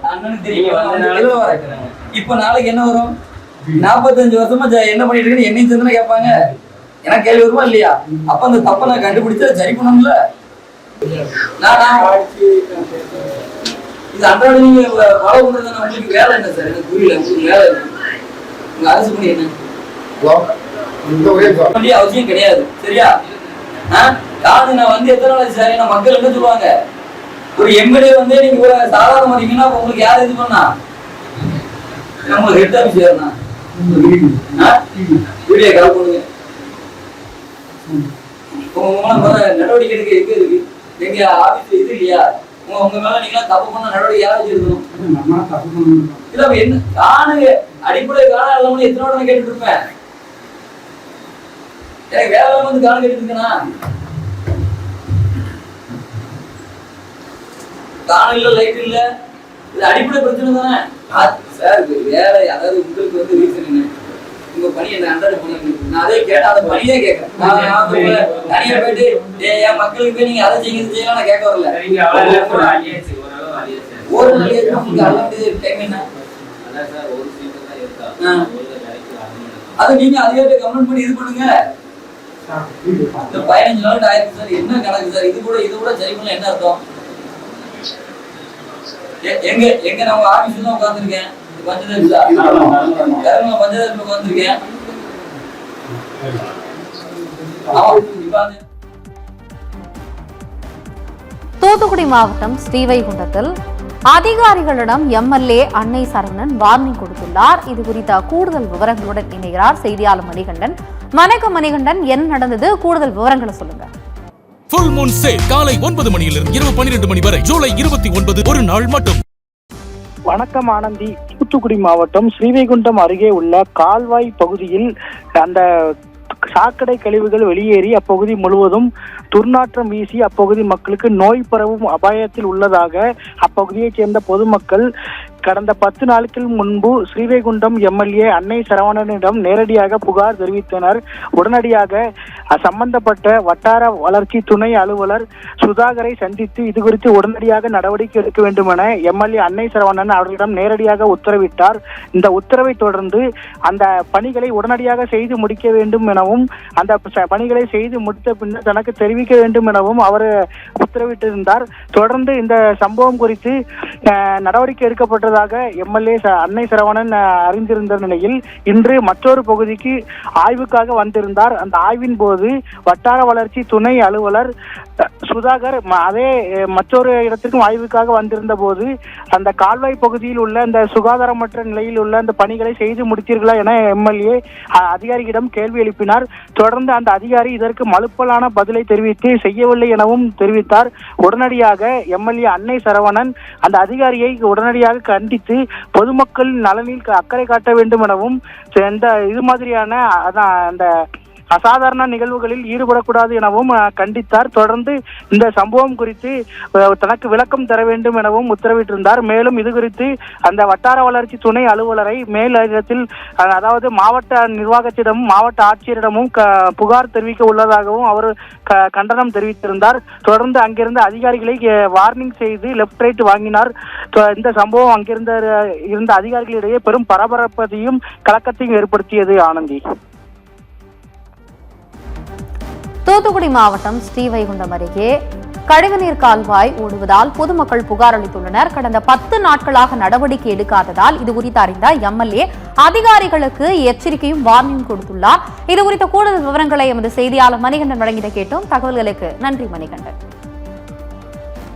அண்ணனுக்கு தெரியும். இப்ப நாளைக்கு என்ன வரும்? 45 வருஷமா என்ன பண்ணிட்டு இருக்குன்னு என்னையும் சேர்ந்து கேட்பாங்க. எனக்கு கேள்வி வருமா இல்லையா? அப்ப அந்த தப்பை நான் கண்டுபிடிச்சா சரி பண்ணணும்ல. இது அன்றாட நீங்க ஃபாலோ பண்றதுனா உங்களுக்கு வேலை என்ன சார்? எனக்கு புரியல. உங்களுக்கு வேலை உங்க அரசு பணி என்ன? அவசியம் கிடையாது. சரியா? காரணம் நான் வந்து எத்தனை நாள் சார் என்ன மக்கள் என்ன சொல்லுவாங்க? ஒரு எம்எல்ஏ வந்து நீங்க ஒரு சாதாரண மாட்டீங்கன்னா உங்களுக்கு யார் இது பண்ணா? நம்மளுக்கு ஹெட் ஆஃபீஸ் யாருன்னா வீடியோ கால் பண்ணுங்க. நடவடிக்கை எடுக்க எங்க இருக்கு? எங்க ஆபீஸ்ல இது இல்லையா? உங்க மேல நீங்க தப்பு பண்ண நடவடிக்கை யாராச்சும் இருக்கணும். இல்ல என்ன காணுங்க அடிப்படை காண இல்லாம எத்தனை நான் கேட்டுட்டு இருப்பேன். எனக்கு வேலை வந்து காண கேட்டுட்டு இருக்கேனா? காண இல்ல, லைட் இல்ல, இது அடிப்படை பிரச்சனை தானே சார். வேலை அதாவது உங்களுக்கு வந்து ரீசன் என்ன? உங்க பணி என்ன அன்றாட பண்ணி நான் அதே கேட்டேன். அந்த பணியே கேட்கறேன். தனியா போயிட்டு என் மக்களுக்கு போய் நீங்க அதை செய்யலாம் நான் கேட்க வரல. ஒரு நாளைக்கு உங்களுக்கு அல்லாத டைம் என்ன? அது நீங்க அதிகாரிட்ட கமெண்ட் பண்ணி இது பண்ணுங்க. இந்த 15 நாள் ஆயிருக்கு சார். என்ன கணக்கு சார்? இது கூட சரி பண்ணல என்ன அர்த்தம்? எங்க நம்ம ஆபீஸ்ல தான் உட்கார்ந்துருக்கேன். தூத்துக்குடி மாவட்டம் ஸ்ரீவைகுண்டத்தில் அதிகாரிகளிடம் எம்எல்ஏ அன்னை சரவணன் வார்னிங் கொடுத்துள்ளார். இது குறித்த கூடுதல் விவரங்களுடன் இணைகிறார் செய்தியாளர் மணிகண்டன். வணக்கம் மணிகண்டன், என்ன நடந்தது? கூடுதல் விவரங்களை சொல்லுங்க. ஃபுல் மூன் சேல் காலை 9 மணியிலிருந்து இரவு 12 மணி வரை ஜூலை 29 ஒரு நாள் மட்டும். வணக்கம் ஆனந்தி. தூத்துக்குடி மாவட்டம் ஸ்ரீவைகுண்டம் அருகே உள்ள கால்வாய் பகுதியில் அந்த சாக்கடை கழிவுகள் வெளியேறி அப்பகுதி முழுவதும் துர்நாற்றம் வீசி அப்பகுதி மக்களுக்கு நோய் பரவும் அபாயத்தில் உள்ளதாக அப்பகுதியைச் சேர்ந்த பொதுமக்கள் கடந்த 10 நாட்களுக்கு முன்பு ஸ்ரீவைகுண்டம் எம்எல்ஏ அன்னை சரவணனிடம் நேரடியாக புகார் தெரிவித்தனர். உடனடியாக சம்பந்தப்பட்ட வட்டார வளர்ச்சி துணை அலுவலர் சுதாகரை சந்தித்து இது குறித்து உடனடியாக நடவடிக்கை எடுக்க வேண்டும் என எம்எல்ஏ அன்னை சரவணன் அவர்களிடம் நேரடியாக உத்தரவிட்டார். இந்த உத்தரவை தொடர்ந்து அந்த பணிகளை உடனடியாக செய்து முடிக்க வேண்டும் எனவும் அந்த பணிகளை செய்து முடித்த பின்னர் தனக்கு தெரிவிக்க வேண்டும் எனவும் அவர் உத்தரவிட்டிருந்தார். தொடர்ந்து இந்த சம்பவம் குறித்து நடவடிக்கை எடுக்கப்பட்டதாக எம்எல்ஏ அன்னை சரவணன் அறிந்திருந்த நிலையில் இன்று மற்றொரு பகுதிக்கு ஆய்வுக்காக வந்திருந்தார். அந்த ஆய்வின் போது வட்டார வளர்ச்சி துணை அலுவலர் சுதாகர் அதே மற்றொரு இடத்திற்கும் ஆய்வுக்காக வந்திருந்த போது அந்த கால்வாய் பகுதியில் உள்ள அந்த சுகாதாரமற்ற நிலையில் உள்ள அந்த பணிகளை செய்து முடித்தீர்களா என எம்எல்ஏ அதிகாரியிடம் கேள்வி எழுப்பினார். தொடர்ந்து அந்த அதிகாரி இதற்கு மலுப்பலான பதிலை தெரிவித்து செய்யவில்லை எனவும் தெரிவித்தார். உடனடியாக எம்எல்ஏ அன்னை சரவணன் அந்த அதிகாரியை உடனடியாக கண்டித்து பொதுமக்கள் நலனில் அக்கறை காட்ட வேண்டும் எனவும் இது மாதிரியான அந்த அசாதாரண நிகழ்வுகளில் ஈடுபடக்கூடாது எனவும் கண்டித்தார். தொடர்ந்து இந்த சம்பவம் குறித்து தனக்கு விளக்கம் தர வேண்டும் எனவும் உத்தரவிட்டிருந்தார். மேலும் இது குறித்து அந்த வட்டார வளர்ச்சி துணை அலுவலரை மேலிடத்தில் அதாவது மாவட்ட நிர்வாகத்திடம் மாவட்ட ஆட்சியரிடமும் புகார் தெரிவிக்க உள்ளதாகவும் அவர் கண்டனம் தெரிவித்திருந்தார். தொடர்ந்து அங்கிருந்த அதிகாரிகளை வார்னிங் செய்து லெப்ட் ரைட் வாங்கினார். இந்த சம்பவம் அங்கிருந்த அதிகாரிகளிடையே பெரும் பரபரப்பையும் கலக்கத்தையும் ஏற்படுத்தியது. ஆனந்தி. தூத்துக்குடி மாவட்டம் ஸ்ரீவைகுண்டம் அருகே கழிவுநீர் கால்வாய் ஓடுவதால் பொதுமக்கள் புகார் அளித்துள்ளனர். கடந்த 10 நாட்களாக நடவடிக்கை எடுக்காததால் இதுகுறித்து அறிந்த எம்எல்ஏ அதிகாரிகளுக்கு எச்சரிக்கையும் வார்னிங் கொடுத்துள்ளார். இதுகுறித்த கூடுதல் விவரங்களை எமது செய்தியாளர் மணிகண்டன் வழங்கிட கேட்டோம். தகவல்களுக்கு நன்றி மணிகண்டன்.